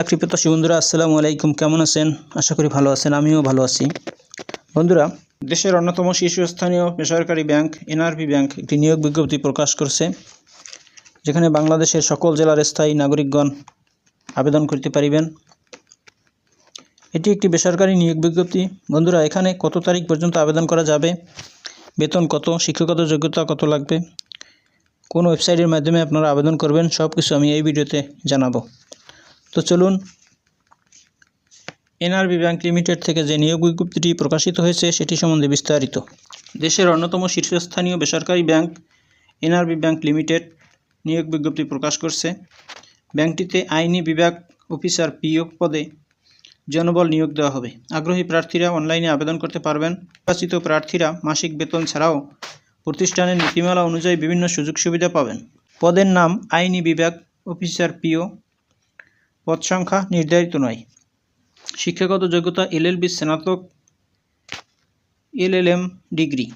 চাকরিপ্রত্যাশী বন্ধুরা আসসালামু আলাইকুম, কেমন আছেন? আশা করি ভালো আছেন, আমিও ভালো আছি। বন্ধুরা, দেশের অন্যতম শীর্ষস্থানীয় বেসরকারি ব্যাংক এনআরবি ব্যাংক একটি নিয়োগ বিজ্ঞপ্তি প্রকাশ করছে, যেখানে বাংলাদেশের সকল জেলার স্থায়ী নাগরিকগণ আবেদন করতে পারিবেন। এটি একটি বেসরকারি নিয়োগ বিজ্ঞপ্তি। বন্ধুরা, এখানে কত তারিখ পর্যন্ত আবেদন করা যাবে, বেতন কত, শিক্ষাগত যোগ্যতা কত লাগবে, কোন ওয়েবসাইটের মাধ্যমে আপনারা আবেদন করবেন, সব কিছু আমি এই ভিডিওতে জানাবো। তো চলুন, এনআরবি ব্যাংক লিমিটেড থেকে যে নিয়োগ বিজ্ঞপ্তিটি প্রকাশিত হয়েছে সেটি সম্বন্ধে বিস্তারিত। দেশের অন্যতম শীর্ষস্থানীয় বেসরকারি ব্যাংক এনআরবি ব্যাংক লিমিটেড নিয়োগ বিজ্ঞপ্তি প্রকাশ করছে। ব্যাংকটিতে আইনি বিভাগ অফিসার পিও পদে জনবল নিয়োগ দেওয়া হবে। আগ্রহী প্রার্থীরা অনলাইনে আবেদন করতে পারবেন। নির্বাচিত প্রার্থীরা মাসিক বেতন ছাড়াও প্রতিষ্ঠানের নীতিমালা অনুযায়ী বিভিন্ন সুযোগ সুবিধা পাবেন। পদের নাম আইনি বিভাগ অফিসার পিও। পদ সংখ্যা নির্ধারিত নয়। শিক্ষাগত যোগ্যতা এলএলবি স্নাতক, এলএলএম ডিগ্রি।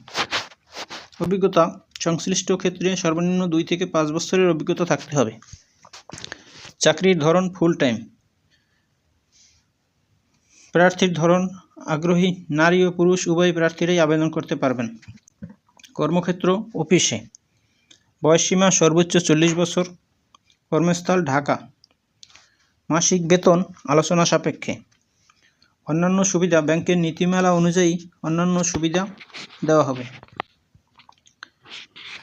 অভিজ্ঞতা সংশ্লিষ্ট ক্ষেত্রে সর্বনিম্ন 2 থেকে 5 বছরের অভিজ্ঞতা থাকতে হবে। চাকরির ধরন ফুল টাইম। প্রার্থীর ধরন আগ্রহী নারী ও পুরুষ উভয় প্রার্থীরাই আবেদন করতে পারবেন। কর্মক্ষেত্র অফিসে। বয়সসীমা সর্বোচ্চ 40 বছর। কর্মস্থল ঢাকা। মাসিক বেতন আলোচনা সাপেক্ষে। অন্যান্য সুবিধা ব্যাংকের নীতিমালা অনুযায়ী অন্যান্য সুবিধা দেওয়া হবে।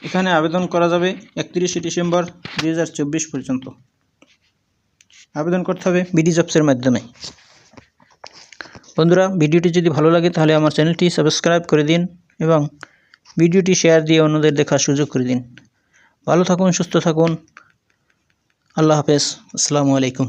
এখানে আবেদন করা যাবে 31শে ডিসেম্বর 2024 পর্যন্ত। আবেদন করতে হবে বিডি জবসের মাধ্যমে। বন্ধুরা, ভিডিওটি যদি ভালো লাগে তাহলে আমার চ্যানেলটি সাবস্ক্রাইব করে দিন এবং ভিডিওটি শেয়ার দিয়ে অন্যদের দেখার সুযোগ করে দিন। ভালো থাকুন, সুস্থ থাকুন। আল্লাহ হাফেজ। আসসালামু আলাইকুম।